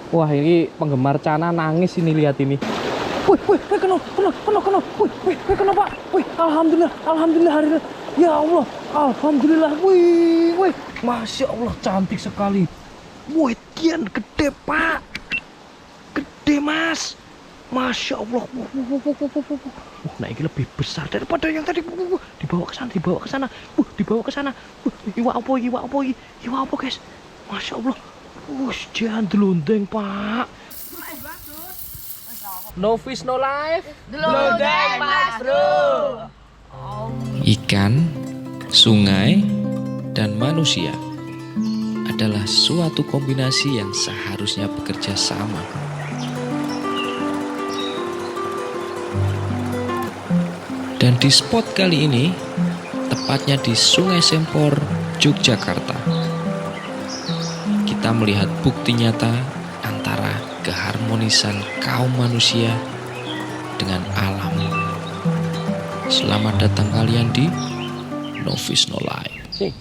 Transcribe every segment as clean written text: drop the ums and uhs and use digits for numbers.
Wah, ini penggemar Cana nangis ini, lihat ini. Wih, kena. Wih, kena Pak. Wih, alhamdulillah hari ini. Ya Allah, alhamdulillah. Wih, Masya Allah, cantik sekali. Wih, kian gede Pak. Gede Mas. Masya Allah. Nah ini lebih besar daripada yang tadi. Dibawa ke sana. Dibawa ke sana. Iwa apa guys? Masya Allah. Jangan delundeng Pak. No fish no life. Delundeng Mas Bro. Ikan, sungai, dan manusia adalah suatu kombinasi yang seharusnya bekerja sama. Dan di spot kali ini, tepatnya di Sungai Sempor, Yogyakarta, kita melihat bukti nyata antara keharmonisan kaum manusia dengan alam. Selamat datang kalian di No Fish No Life. Cek.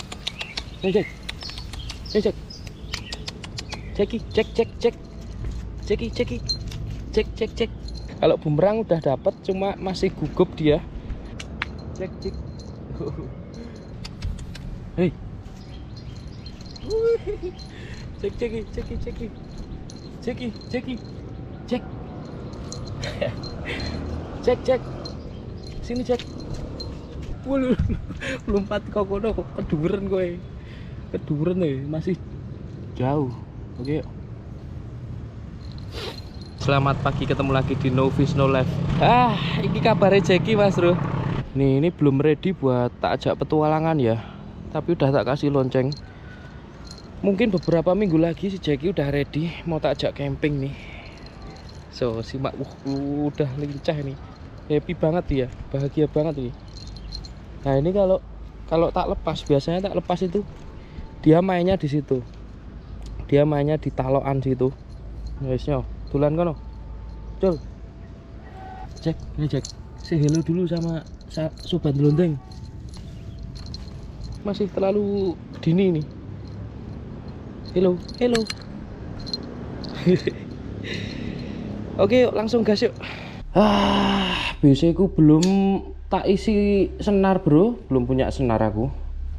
Kalau bumerang udah dapat, cuma masih gugup dia. Cek. Hei. Cek. Sini cek. Waduh, lompat kok kono kok keduren kowe. Keduren masih jauh. Oke. Selamat pagi, ketemu lagi di No Fish No Life. Ini kabarnya Jeki Mas Bro. Ini belum ready buat tak ajak petualangan ya. Tapi udah tak kasih lonceng. Mungkin beberapa minggu lagi si Jeki udah ready mau tak ajak camping nih. So, simak udah lincah nih. Happy banget dia, bahagia banget nih. Nah, ini kalau tak lepas, biasanya tak lepas itu dia mainnya di situ. Dia mainnya di talokan situ. Guysnya, tulan kono. Cul. Cek, ini Cek. Say hello dulu sama sobat delundeng. Masih terlalu dini nih. Hello. Oke, yuk langsung gas yuk. BC ku belum tak isi senar Bro, belum punya senar aku.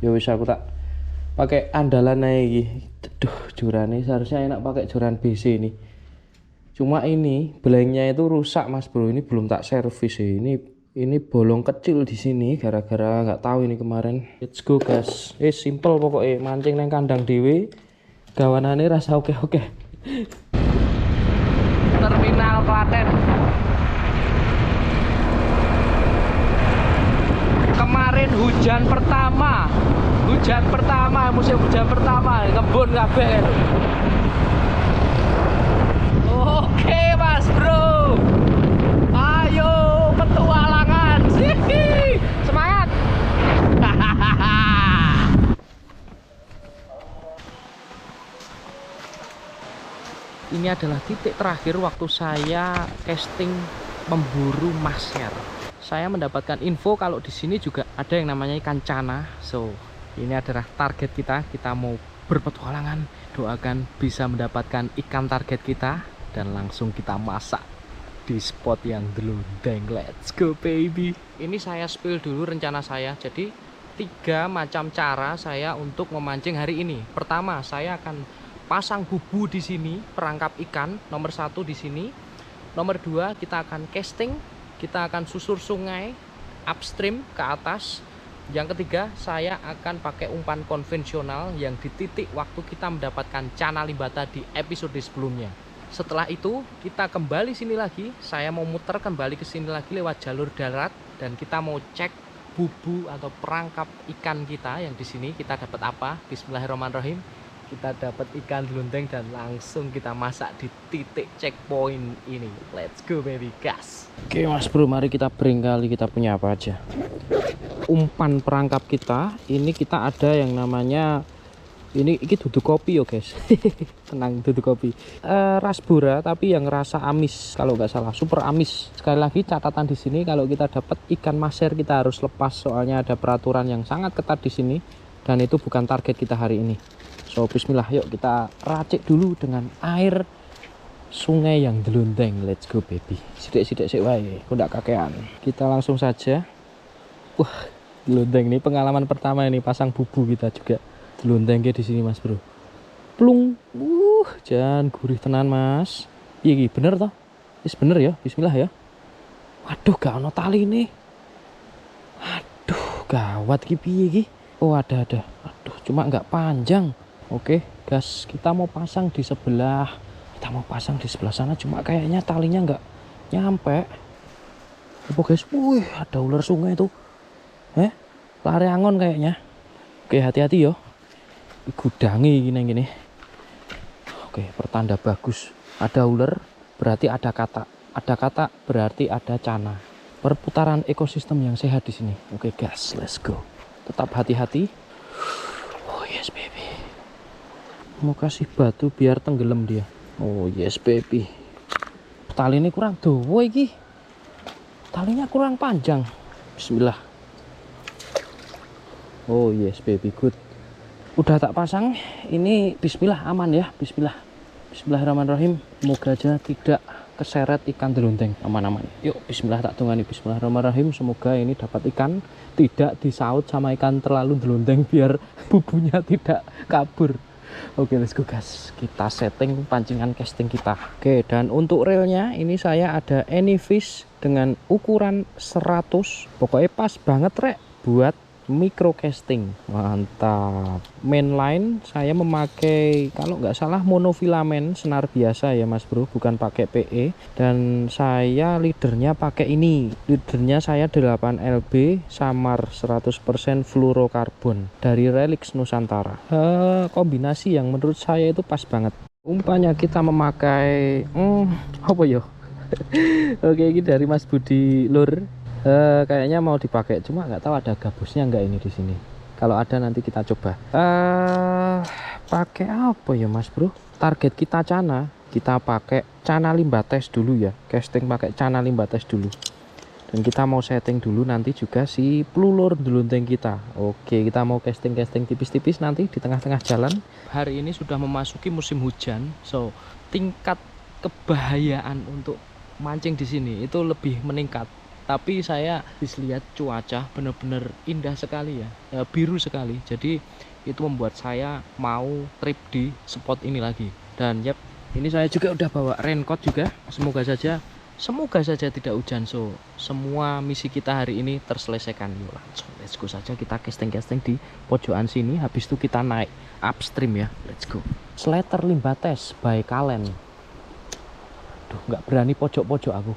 Ya wis aku tak pakai andalan aja iki. Aduh, jurane seharusnya enak pakai joran BC ini. Cuma ini belengnya itu rusak Mas Bro, ini belum tak servis ya. Ini bolong kecil di sini gara-gara nggak tahu ini kemarin. Let's go guys. Simple pokoknya, mancing neng kandang dewe. Gawanane rasa oke. Terminal Klaten. Kemarin hujan pertama, musim hujan pertama, ngebun kabeh. Oke Mas Bro, ayo petualangan. Semangat. Ini adalah titik terakhir waktu saya casting memburu masher. Saya mendapatkan info kalau di sini juga ada yang namanya ikan cana. So, ini adalah target kita. Kita mau berpetualangan. Doakan bisa mendapatkan ikan target kita dan langsung kita masak di spot yang delundeng. Let's go baby. Ini saya spill dulu rencana saya. Jadi 3 macam cara saya untuk memancing hari ini. Pertama, saya akan pasang bubu di sini, perangkap ikan. Nomor 1 di sini. Nomor 2, kita akan casting. Kita akan susur sungai upstream ke atas. Yang ketiga, saya akan pakai umpan konvensional yang di titik waktu kita mendapatkan cana limbata di episode sebelumnya. Setelah itu, kita kembali sini lagi. Saya mau muter kembali ke sini lagi lewat jalur darat dan kita mau cek bubu atau perangkap ikan kita yang di sini. Kita dapat apa? Bismillahirrahmanirrahim. Kita dapat ikan delundeng dan langsung kita masak di titik checkpoint ini. Let's go baby, gas. Oke Mas Bro, mari kita kali kita punya apa aja. Umpan perangkap kita, ini kita ada yang namanya ini duduk kopi yo guys. Tenang, duduk kopi. Rasbora tapi yang rasa amis kalau nggak salah, super amis. Sekali lagi catatan di sini kalau kita dapat ikan maser kita harus lepas, soalnya ada peraturan yang sangat ketat di sini dan itu bukan target kita hari ini. So bismillah, yuk kita racik dulu dengan air sungai yang delundeng. Let's go baby. Sidik-sidik sik wae, kok ndak kakean. Kita langsung saja. Wah, delundeng ini pengalaman pertama ini pasang bubu kita juga. Delundeng di sini Mas Bro. Plung. Jan gurih tenan Mas. Piye iki bener toh? Wis bener ya. Bismillah ya. Waduh, gak ono tali nih. Aduh, gawat iki piye iki? Oh, ada. Aduh, cuma nggak panjang. Oke, gas, kita mau pasang di sebelah. Kita mau pasang di sebelah sana, cuma kayaknya talinya nggak nyampe. Apa guys? Wih, ada ular sungai tuh. Lari angon kayaknya. Oke, hati-hati yo. Gudangi gini. Oke, pertanda bagus. Ada ular, berarti ada kata. Ada kata, berarti ada cana. Perputaran ekosistem yang sehat di sini. Oke, gas, let's go. Tetap hati-hati. Oh yes baby. Mau kasih batu biar tenggelam dia. Oh yes baby. Tali ini kurang dawa iki. Talinya kurang panjang. Bismillah. Oh yes baby, good. Udah tak pasang. Ini bismillah, aman ya. Bismillahirrahmanirrahim. Semoga aja tidak keseret ikan delundeng, aman-aman. Yuk bismillah, tak tungani. Bismillahirrahmanirrahim. Semoga ini dapat ikan, tidak disaut sama ikan terlalu delundeng biar bubunya tidak kabur. Oke, let's go guys. Kita setting pancingan casting kita. Oke, dan untuk reelnya ini saya ada Anyfish dengan ukuran 100. Pokoknya pas banget rek buat micro casting. Mantap. Mainline saya memakai kalau nggak salah monofilamen senar biasa ya Mas Bro, bukan pakai PE. Dan saya leadernya pakai ini. Leadernya saya 8LB samar 100% fluorokarbon dari Relix Nusantara. Kombinasi yang menurut saya itu pas banget. Umpamanya kita memakai apa ya? Oke, ini dari Mas Budi Lur. Kayaknya mau dipakai, cuma nggak tahu ada gabusnya nggak ini di sini. Kalau ada nanti kita coba. Pakai apa ya Mas Bro? Target kita cana, kita pakai cana limbah tes dulu ya. Casting pakai cana limbah tes dulu. Dan kita mau setting dulu nanti juga si pelulur delundeng kita. Oke, kita mau casting tipis-tipis nanti di tengah-tengah jalan. Hari ini sudah memasuki musim hujan, so tingkat kebahayaan untuk mancing di sini itu lebih meningkat. Tapi saya bisa lihat cuaca benar-benar indah sekali ya, biru sekali. Jadi itu membuat saya mau trip di spot ini lagi. Dan yep, ini saya juga udah bawa raincoat juga. Semoga saja tidak hujan. So semua misi kita hari ini terselesaikan. Yuk langsung let's go saja, kita casting di pojokan sini. Habis itu kita naik upstream ya. Let's go. Slater limbah tes by Kalen. Duh, nggak berani pojok-pojok aku.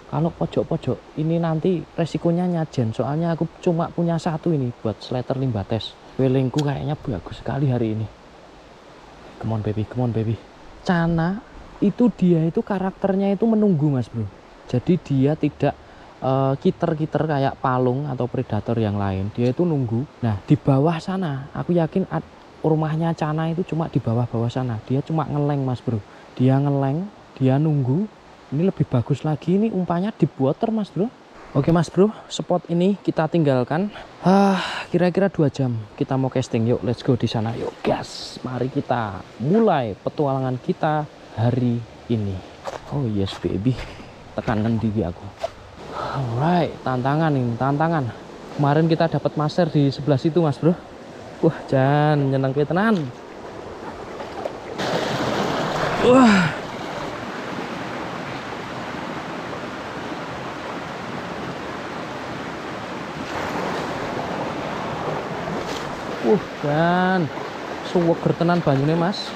Kalau pojok-pojok ini nanti resikonya nyajen, soalnya aku cuma punya satu ini buat slater limbah tes. Welingku kayaknya bagus sekali hari ini. Come on baby. Cana itu dia itu karakternya itu menunggu Mas Bro. Jadi dia tidak kiter-kiter kayak palung atau predator yang lain. Dia itu nunggu. Nah di bawah sana aku yakin rumahnya Cana itu cuma di bawah sana. Dia cuma ngeleng Mas Bro. Dia ngeleng, dia nunggu. Ini lebih bagus lagi, ini umpanya deep water Mas Bro. Oke Mas Bro, spot ini kita tinggalkan kira-kira 2 jam. Kita mau casting, yuk let's go di sana. Yuk gas, mari kita mulai petualangan kita hari ini. Oh yes baby, tekankan diri aku. Alright, tantangan. Kemarin kita dapat master di sebelah situ Mas Bro. Wah jan nyeneng tenan. Wah, dan suweger tenan banyune Mas,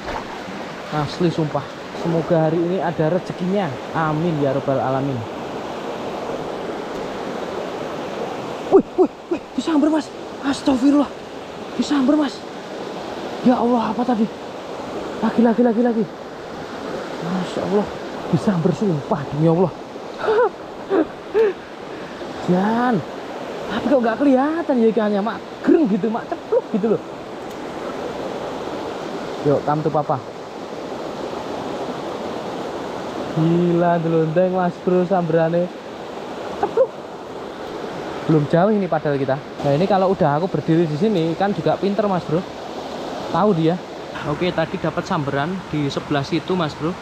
asli sumpah. Semoga hari ini ada rezekinya, amin ya robbal alamin. Wih, disamber Mas, astagfirullah, disamber Mas. Ya Allah, apa tadi? Lagi. Masya Allah, disamber sumpah demi Allah. Jan, tapi kok nggak kelihatan ya ikannya, mak gereng gitu, mak cepluk gitu loh. Yuk, come to papa. Gila delundeng Mas Bro, samberane cepluk. Belum jauh ini padahal kita. Nah ini kalau udah aku berdiri di sini kan juga pinter Mas Bro. Tahu dia. Oke, tadi dapat samberan di sebelah situ Mas Bro.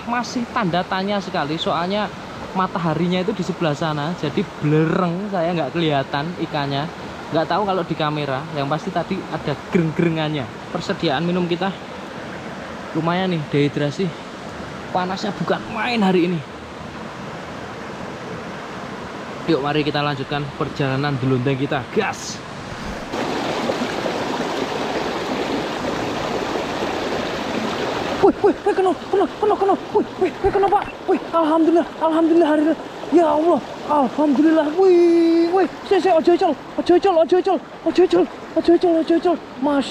Masih tanda tanya sekali, soalnya mataharinya itu di sebelah sana, jadi blereng, saya nggak kelihatan ikannya. Nggak tahu kalau di kamera, yang pasti tadi ada gereng-gerengannya. Persediaan minum kita lumayan nih, dehidrasi. Panasnya bukan main hari ini. Yuk mari kita lanjutkan perjalanan delundeng kita, gas. Wih, kena, kena Pak. Wih, alhamdulillah hari ini. Ya Allah, alhamdulillah. Wih, saya ojo icol. Masya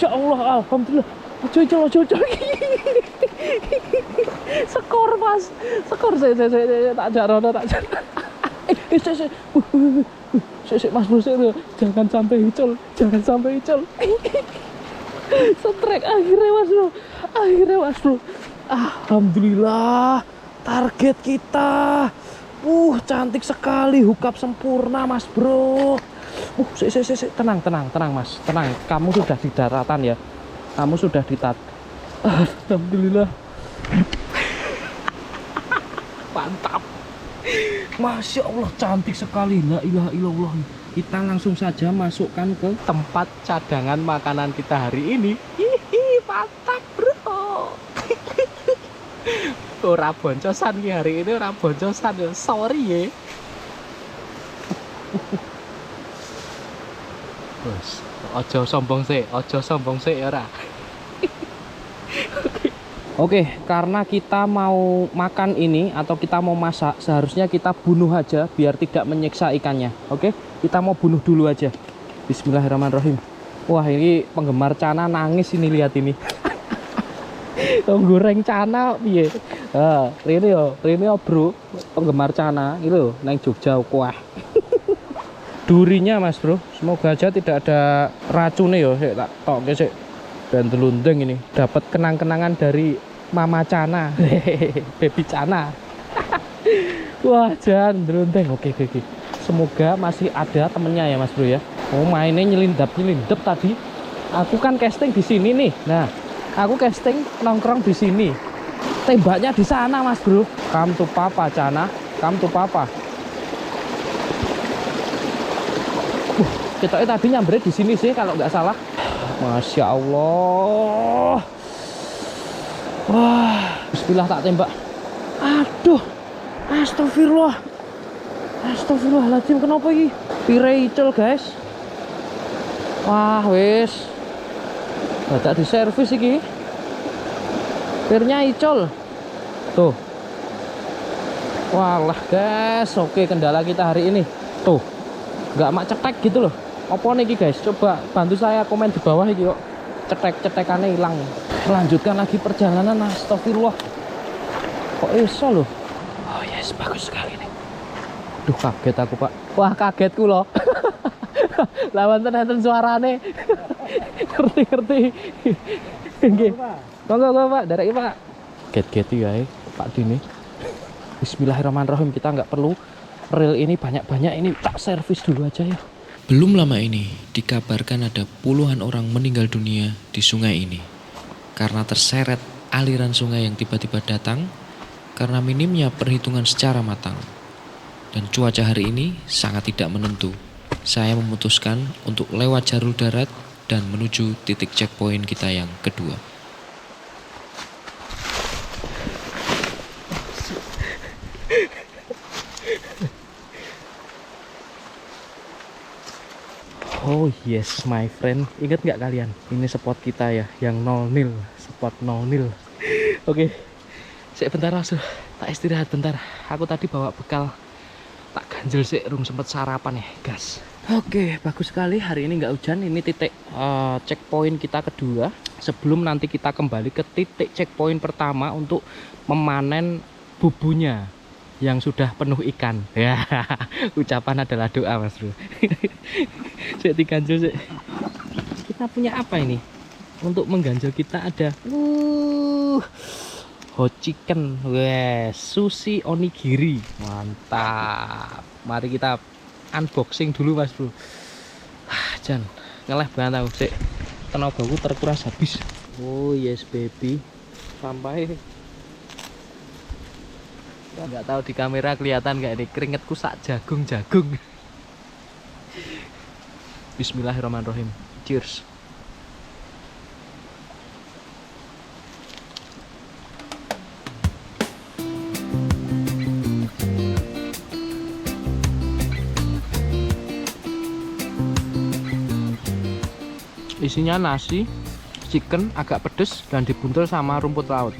Allah, alhamdulillah. Ojo icol. Skor Mas, skor saya tak jarono. Saya Mas Bro, jangan sampai icol. Setrek akhirnya Mas Bro. Alhamdulillah, target kita. Cantik sekali, hukap sempurna Mas Bro. Tenang Mas, tenang. Kamu sudah di daratan ya. Kamu sudah di Alhamdulillah. Mantap. Masya Allah, cantik sekali. La ilaha illallah. Kita langsung saja masukkan ke tempat cadangan makanan kita hari ini. Mantap bro. Ora boncosan ki hari ini, ora boncosan. Sorry ya. Bos, ojo sombong sih ora. Oke, karena kita mau makan ini atau kita mau masak, seharusnya kita bunuh aja biar tidak menyiksa ikannya. Oke, kita mau bunuh dulu aja. Bismillahirrahmanirrahim. Wah, ini penggemar cana nangis ini, lihat ini. Goreng cana piye? Rene yo bro, penggemar cana itu nang Jogja kuah. Durinya Mas Bro, semoga aja tidak ada racunnya yo. Tak tokke sik. Dan delundeng ini dapat kenang-kenangan dari Mama Cana, Baby Cana. Wah, jangan delundeng. Oke. Semoga masih ada temennya ya Mas Bro ya. Mainnya nyelindap tadi. Aku kan casting di sini nih. Nah, aku casting nongkrong di sini. Tembaknya di sana Mas Bro. Come to Papa Cana, come to Papa. Kita tadi nyamber di sini sih kalau nggak salah. Masya Allah. Wah, bismillah tak tembak. Aduh, astagfirullahaladzim, kenapa ini? Pire icel guys. Wah, wis. Badak di servis iki. Pirnya icol. Tuh. Walah guys, oke kendala kita hari ini. Tuh. Nggak mak cetek gitu loh. Apa nih guys? Coba bantu saya komen di bawah iki kok. Cetekannya hilang. Lanjutkan lagi perjalanan. Astagfirullah. Kok iso loh? Oh yes, bagus sekali nih. Duh, kaget aku Pak. Wah, kagetku loh. Lawan tenan suarane. Ngerti. Nggih. Monggo Pak, derek Pak. Get ya Pak Dini. Bismillahirrahmanirrahim. Kita nggak perlu reel ini banyak-banyak, ini tak servis dulu aja ya. Belum lama ini dikabarkan ada puluhan orang meninggal dunia di sungai ini karena terseret aliran sungai yang tiba-tiba datang karena minimnya perhitungan secara matang. Dan cuaca hari ini sangat tidak menentu. Saya memutuskan untuk lewat jalur darat dan menuju titik checkpoint kita yang kedua. Oh yes my friend, ingat nggak kalian? Ini spot kita ya, yang 0-0, spot 0-0. Oke, bentar langsung, tak istirahat bentar. Aku tadi bawa bekal, tak ganjel sih, rum sempet sarapan ya, gas. Oke, bagus sekali hari ini nggak hujan. Ini titik checkpoint kita kedua. Sebelum nanti kita kembali ke titik checkpoint pertama untuk memanen bubunya yang sudah penuh ikan. Ya, ucapan adalah doa Mas Bro. Saya diganjel sih. Kita punya apa ini? Untuk mengganjel kita ada hot chicken, sushi onigiri. Mantap. Mari kita unboxing dulu Mas Bro. Jan, ngeleh banget aku sih. Tenagaku terkuras habis. Oh yes baby. Sampai Nggak tahu di kamera kelihatan nggak ini keringetku sak jagung. Bismillahirrahmanirrahim. Cheers. Isinya nasi, chicken agak pedes dan dibuntel sama rumput laut.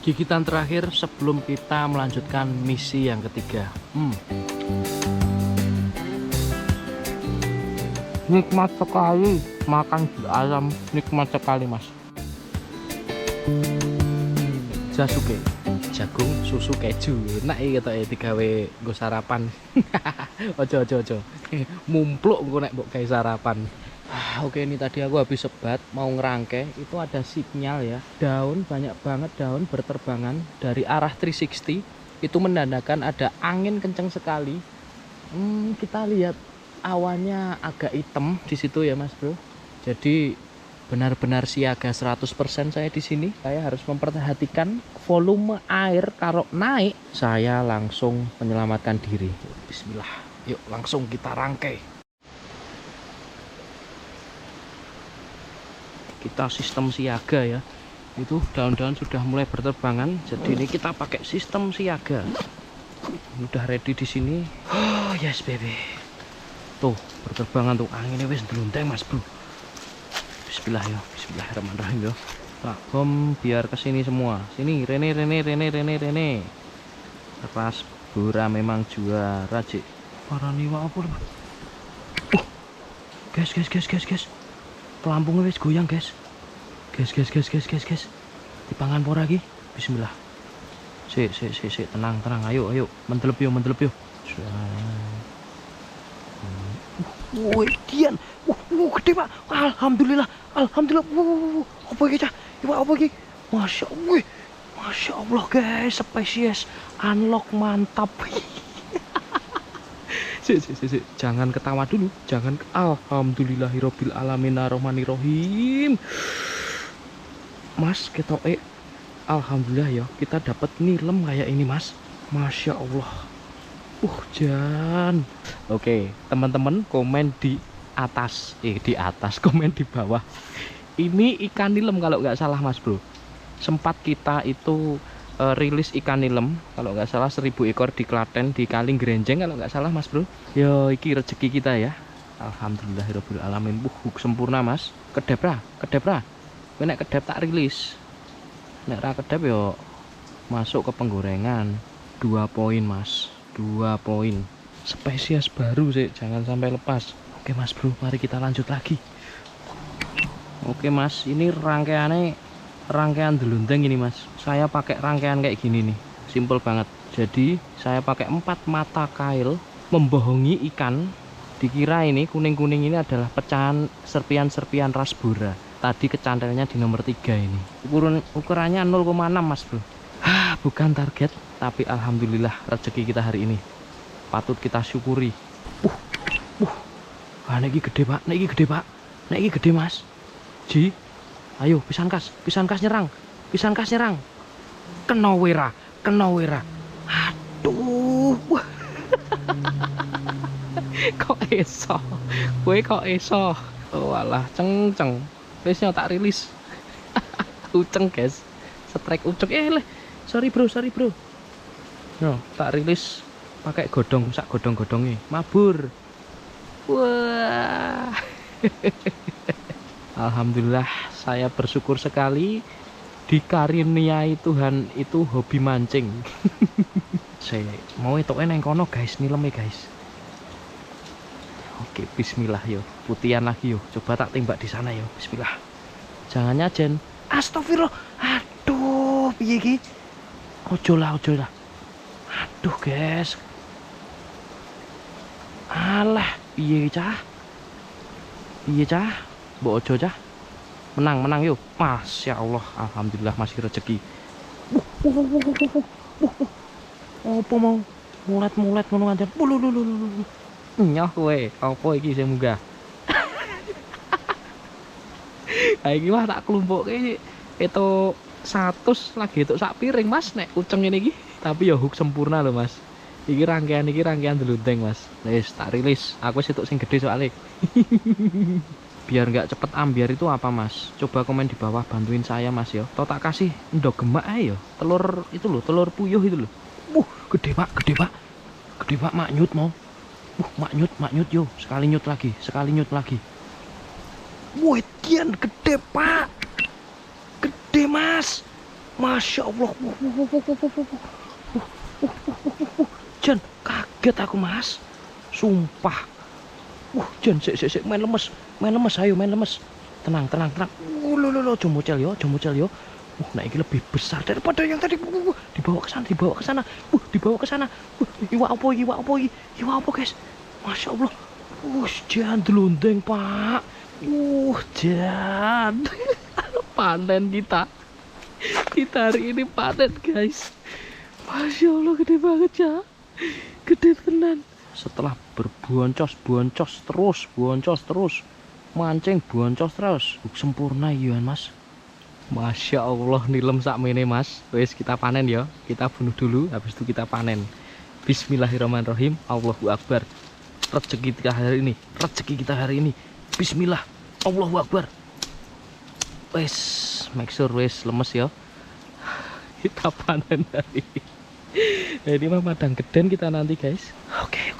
Gigitan terakhir sebelum kita melanjutkan misi yang ketiga. Nikmat sekali makan ayam, nikmat sekali mas. Jasuke, jagung susu keju, enak iki ketoke digawe nggo sarapan. Ojo. Mumpluk engko nek mbok gawe sarapan. Oke, ini tadi aku habis sebat mau ngerangke, itu ada sinyal ya. Daun banyak banget daun berterbangan dari arah 360. Itu menandakan ada angin kenceng sekali. Kita lihat awannya agak hitam di situ ya, Mas Bro. Jadi benar-benar siaga 100% saya di sini. Saya harus memperhatikan volume air. Kalau naik, saya langsung menyelamatkan diri. Bismillah. Yuk langsung kita rangkai. Kita sistem siaga ya. Itu daun-daun sudah mulai berterbangan. Jadi ini kita pakai sistem siaga. Udah ready di sini. Oh yes baby. Tuh berterbangan tuh anginnya wis ndelunteng Mas Bro. Bismillah ya. Bismillahirrahmanirrahim ya. Tak bom biar kesini semua. Sini Rene. Ras Bora memang juara cik. Parani wae apa lho. Guys. Pelampungnya wis goyang guys. Guys. Dipangan pora lagi. Bismillah. Sik, tenang. Ayo. Mendelep yuk. Woi, Dian. Gede, Pak. Alhamdulillah. Apa iki, Cah? Apa iki? Masya Allah, guys. Spesies unlock mantap. Sik. Jangan ketawa dulu. Jangan. Alhamdulillahirabbil alamin arrahmanirrahim. Mas, ketoke alhamdulillah ya, kita dapat nilem kayak ini, Mas. Masya Allah. Jan. Oke, teman-teman komen di atas. Komen di bawah. Ini ikan nilem kalau nggak salah, Mas Bro. Sempat kita itu rilis ikan nilem kalau nggak salah 1000 ekor di Klaten di Kaling Grenjeng kalau nggak salah Mas Bro. Yo iki rezeki kita ya. Alhamdulillahirabbil alamin. Sempurna Mas. Kedep ra. Nek kedep tak rilis. Nek ra kedep yo masuk ke penggorengan. 2 poin Mas. 2 poin. Spesies baru sih, jangan sampai lepas. Oke Mas Bro, mari kita lanjut lagi. Oke Mas, ini rangkaian delundeng ini Mas. Saya pakai rangkaian kayak gini nih, simple banget. Jadi saya pakai 4 mata kail membohongi ikan. Dikira ini kuning-kuning ini adalah pecahan serpian ras Bora. Tadi kecantelnya di nomor 3 ini. Ukurannya 0,6 Mas Bro. Bukan target, tapi alhamdulillah rezeki kita hari ini. Patut kita syukuri. Nek iki gede Pak. Nek iki gede Mas. Ji. Ayo pisan kas nyerang. Kena wera. Aduh. Kok iso? Oh alah, ceng. Wis tak rilis. Uceng, guys. Strike uceng. Sorry bro. No, tak rilis pakai sak godong-godongnya. Mabur. Wah. Alhamdulillah, saya bersyukur sekali dikaruniai Tuhan itu hobi mancing. Saya mau etoke nang kono guys, nileme guys. Oke, bismillah yo. Putihan lagi yo. Coba tak tembak di sana yo. Bismillah. Jangan nyajen. Astagfirullah. Aduh, piye iki? Ojo lah. Aduh, guys. Alah, piye cah? Mbok ojo cah. Menang yuk. Masya Allah, alhamdulillah masih rezeki. Apa mau mulet ngono aja. Nyoh kowe, apa iki sing munggah? Ha iki mah tak klumpukke itu 100 lagi itu sak piring Mas nek uceng ini iki. Tapi ya hook sempurna loh Mas. Iki rangkaian delundeng Mas. Wis tak rilis. Aku wis entuk sing gede soalnya. Biar nggak cepet ambiar itu apa Mas? Coba komen di bawah, bantuin saya Mas ya. Atau tak kasih endok gemak aja ya. Telur itu loh, telur puyuh itu loh. Gede Pak, gede Pak. Gede Pak, maknyut mau. Maknyut yo. Sekali nyut lagi. Wih, kian gede Pak. Gede Mas. Masya Allah. Jan, kaget aku Mas. Sumpah. Jan, sik main lemes, ayo main lemes. Tenang. Lo, jomocel yo. Nah ini lebih besar daripada yang tadi. Dibawa ke sana. Iwa apa guys? Masya Allah. Jan delundeng Pak. Jan. Panen kita hari ini panen guys. Masya Allah gede banget ya. Gede tenan. Setelah berboncos terus mancing boncos terus sempurna ya Mas. Masya Allah nilem sakmene Mas. Wes kita panen ya. Kita bunuh dulu habis itu kita panen. Bismillahirrahmanirrahim. Allahu Akbar. Rezeki kita hari ini. Bismillah. Allahu Akbar. Wes make sure wes lemes ya. Kita panen hari ini. Nah, ini mah madang geden kita nanti guys. Oke,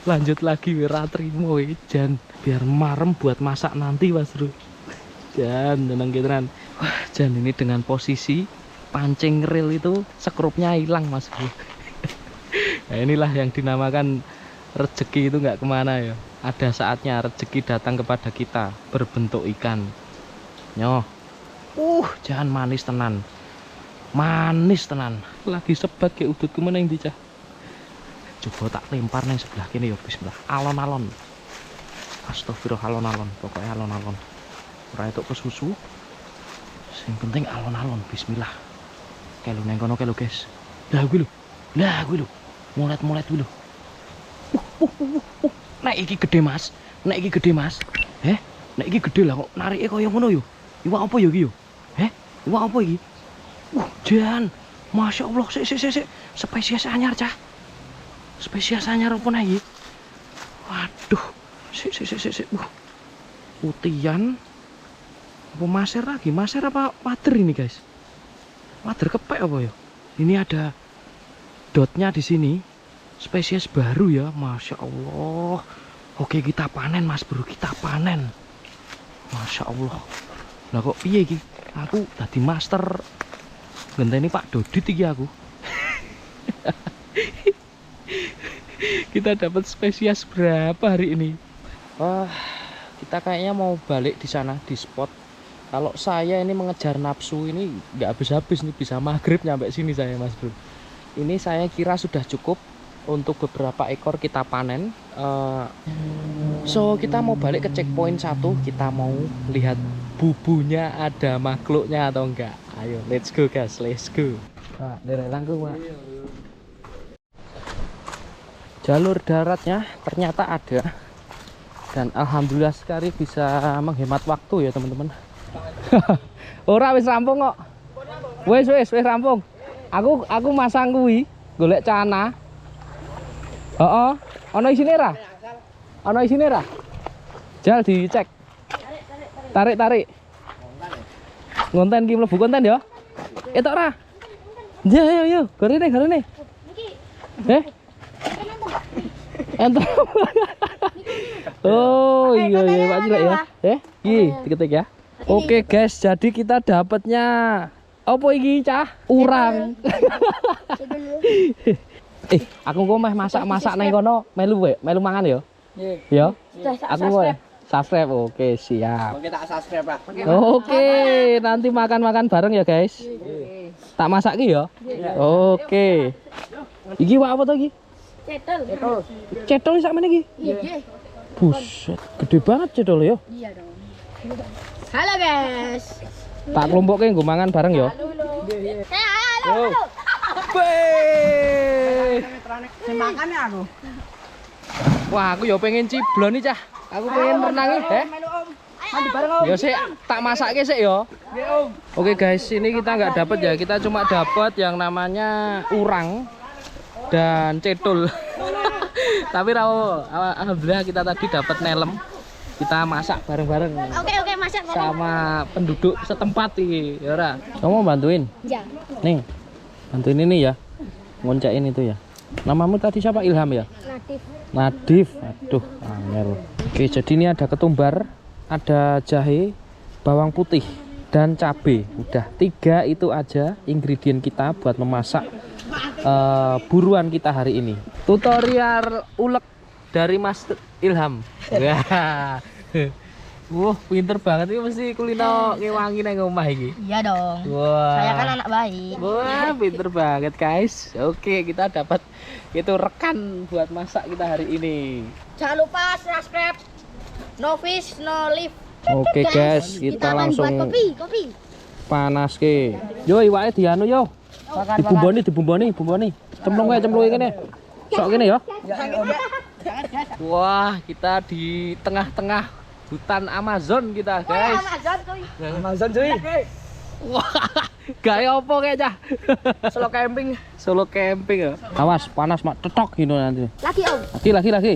lanjut lagi wiratrimo Jan biar marem buat masak nanti Mas Bro. Jan tenang gitaran. Wah Jan ini dengan posisi pancing reel itu sekrupnya hilang Mas Bro. Nah inilah yang dinamakan rezeki itu nggak kemana ya. Ada saatnya rezeki datang kepada kita berbentuk ikan. Nyoh. Jangan manis tenan. Lagi sebat kayak udut kemana yang dicah. Coba tak lempar nang sebelah kini ya bismillah. Alon-alon. Astagfirullah alon-alon. Pokoknya alon-alon. Ora itu kesusu. Yang penting alon-alon bismillah. Kelu neng kono kelu guys. Lah gue lu. Mulet gue lu. Naik iki gede Mas. Nek iki gede lah kok narike koyo ngono yo. Iwak apa yo iki yo? Iwak apa iki? Jan, Masya Allah, sik. Spesies anyar cah. Spesies anyar apa nih? Waduh, sik. Utian. Apa maser lagi? Maser apa wader ini guys? Wader kepek apa ya? Ini ada dotnya di sini. Spesies baru ya, Masya Allah. Oke kita panen Mas Bro, kita panen. Masya Allah. Lah kok piye iki? Aku tadi master. Genteni Pak Dodit iki aku. Kita dapat spesies berapa hari ini? Wah, kita kayaknya mau balik di sana di spot. Kalau saya ini mengejar nafsu ini nggak habis-habis nih, bisa maghrib nyampe sini saya Mas Bro. Ini saya kira sudah cukup untuk beberapa ekor kita panen. So kita mau balik ke checkpoint 1. Kita mau lihat bubunya ada makhluknya atau enggak. Ayo let's go guys, let's go. Nah, derek langkung Pak. Jalur daratnya ternyata ada. Dan alhamdulillah sekali bisa menghemat waktu ya teman-teman. Ora wis rampung kok. Wis rampung. Aku masang kuwi golek cana. Heeh. Ana isine ra? Jal dicek. Tarik. Ngonten ki mlebu konten ya. Etok ra? Yo. Garene. Enter. Oh iya Pak Cilek ya. Iki diketik ya. Oke guys, jadi kita dapatnya apa iki cah? Urang. Aku kok meh masak nang kono melu mangan ya? Iya. Aku kok subscribe. Oke, siap. Oke, tak subscribe, Pak. Oke, nanti makan-makan bareng ya, guys. Tak masak ki ya? Oke. Iki wak apa to iki? Cetol sak meneh iki? Iya. Buset, gede banget cetol ya. Iya dong. Halo guys. Tak kelompokke nggo mangan bareng ya. Halo. Be. Makan ya aku. Wah, aku ya pengen ciblon nih, Cah. Aku pengen renang nih, Mandi bareng Om. Ya sih, tak masake sih ya. Nggih Om. Oke guys, ini kita nggak dapat ya. Kita cuma dapat yang namanya urang dan cetul. Tapi alhamdulillah kita tadi dapat nelem. Kita masak bareng-bareng Oke, masak bareng. sama penduduk setempat nih. Ya ora. Kamu mau bantuin? Ya. Nih. Bantuin ini ya. Ngoncain itu ya. Namamu tadi siapa? Ilham ya? Natif. Nadif. Aduh, angel. Oke, jadi ini ada ketumbar, ada jahe, bawang putih, dan cabai. Udah 3 itu aja ingredient kita buat memasak buruan kita hari ini. Tutorial ulek dari Mas Ilham. Wah. Pinter banget ini mesti kulino ngewangi nang omah iki. Iya dong. Wah. Saya kan anak baik. Wah, pinter banget guys. Oke, kita dapat itu rekan buat masak kita hari ini. Jangan lupa subscribe. No fish, no live. Oke guys, kita akan langsung buat kopi. panas ke. Yo iwake dianu yo. Dibumboni. Cemplung kene. Sok kene ya. Wah, kita di tengah-tengah hutan Amazon kita, guys. Amazon cuy. Wah, gaya apa kayaknya? Solo camping ya. Awas, panas mak tetok gitu nanti. Lagi Om. Lagi.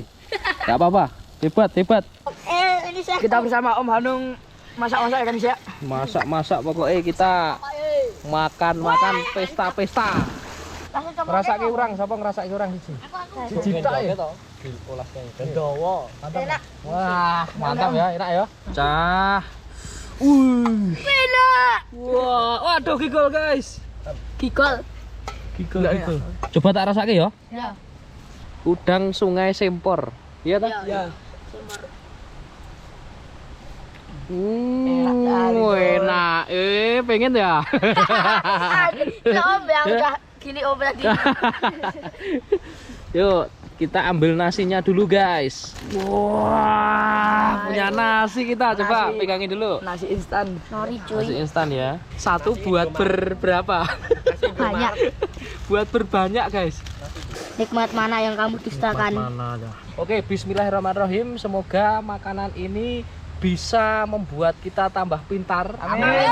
Gak apa-apa. Hebat. Ini saya. Kita bersama Om Hanung masak-masak kan ya. Masak pokoknya kita makan pesta. Ngerasake urang, sapa ngerasake urang siji? Siji tok ya. Gendowo. Enak. Wah, mantap ya, enak ya. Cah. Enak. Wah, waduh gigol guys. Gigol. Gigol. Coba tak rasake ya. Ya. Udang Sungai Sempor. Iya ta? Ya. Enak. Pengen ya? Ya Om yang udah gini Om lagi. Yuk, kita ambil nasinya dulu guys. Wah, punya nasi kita. Coba pegangin dulu. Nasi instan. Nori Nasi cuy. instan ya. Satu buat berapa? Banyak. Buat berbanyak guys. Nikmat mana yang kamu dustakan? Oke, bismillahirrahmanirrahim. Semoga makanan ini bisa membuat kita tambah pintar. Amin.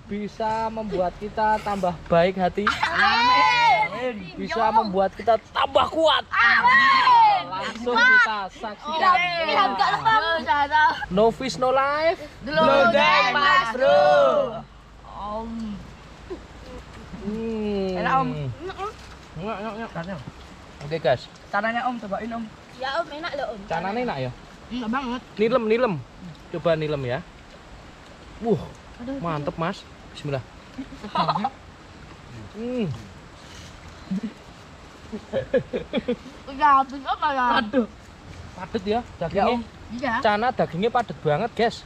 Bisa membuat kita tambah baik hati. Amin. Bisa membuat kita tambah kuat. Amin. Langsung kita saksikan. No fish no life. Lodeng Mas Bro. Enak, Om. Enak. Oke guys, Caranya Om cobain Om. Ya Om enak loh Om. canane enak ya. Enak banget. Nilem. Coba nilem ya. Mantep mas. Bismillah. Udah habis apa ya? Aduh. Padet ya dagingnya. Iya. Cana dagingnya padet banget guys.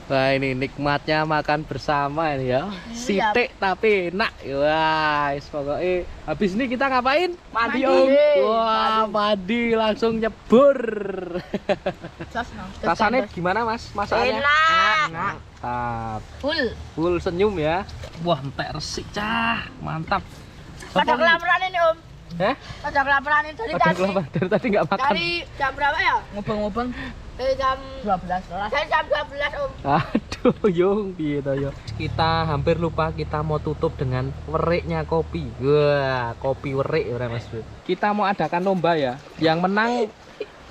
Wah ini nikmatnya makan bersama ini ya. Sitik tapi enak. Wah, pokoknya habis ini kita ngapain? Mandi Om. Wah, mandi langsung nyebur. Rasanya gimana mas? Masakannya? Enak. Mantap. Full Senyum ya. Wah, entek resik cah. Mantap. Pada kelaparan ini Om. Hah? Pada kelaparan ini dari Pada tadi. kelaparan dari tadi nggak makan. Dari jam berapa ya? Ngobong-ngobong Jam 12. Dari jam 12 Om. Aduh, yung gitu yo. Kita hampir lupa kita mau tutup dengan weriknya kopi. Wah, kopi werik ya Mas Bro. Kita mau adakan lomba ya. Yang menang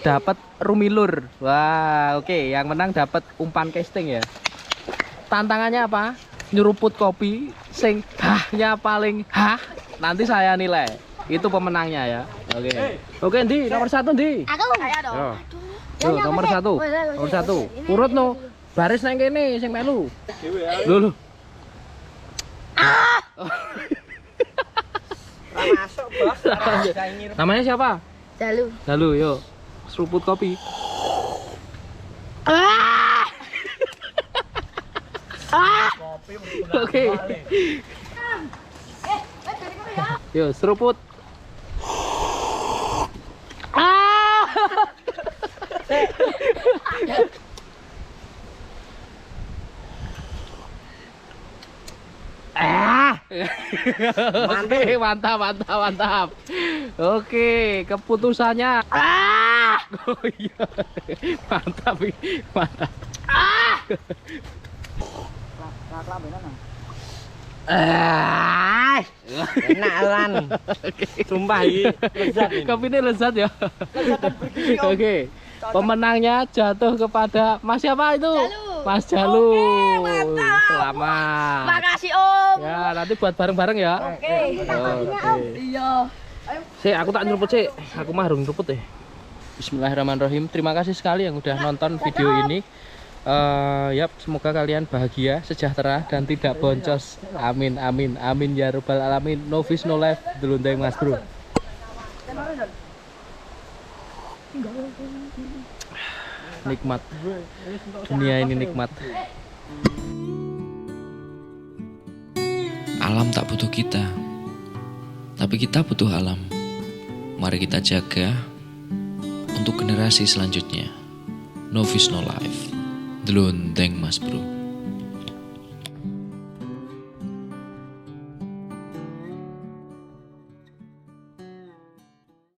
dapat rumilur. Wah, oke. Yang menang dapat umpan casting ya. Tantangannya apa? Nyeruput kopi sing hahnya paling hah. Nanti saya nilai. Itu pemenangnya ya. Oke, Ndi, nomor 1 Ndi. Aku. Saya dong. Yo. Yo, nomor 1. Nomor 1. Urut no. Baris nang kene sing melu. Lho. Masuk bos. Namanya siapa? Jalu. Lalu yo. Seruput kopi. Oke. Yo, seruput. Oke, mantap. Oke, keputusannya. Oh iya. Mantap. Enak lan. Sumpah ini lezat ini. Kopi ini lezat ya. Oke. Pemenangnya jatuh kepada Mas siapa itu? Jalu. Mas Jalu. Oke, mantap. Selamat. Makasih Om. Ya, nanti buat bareng-bareng ya. Oke. Iya. Sik, aku tak nyeruput sih. Aku mah harus nyeruput deh. Bismillahirrahmanirrahim. Terima kasih sekali yang udah nonton video ini. Yap, semoga kalian bahagia, sejahtera dan tidak boncos. Amin ya rabbal alamin. No fish no life. Delundeng Mas Bro. Nikmat. Dunia ini nikmat. Alam tak butuh kita, tapi kita butuh alam. Mari kita jaga untuk generasi selanjutnya. No fish no life. Delundeng Mas Bro.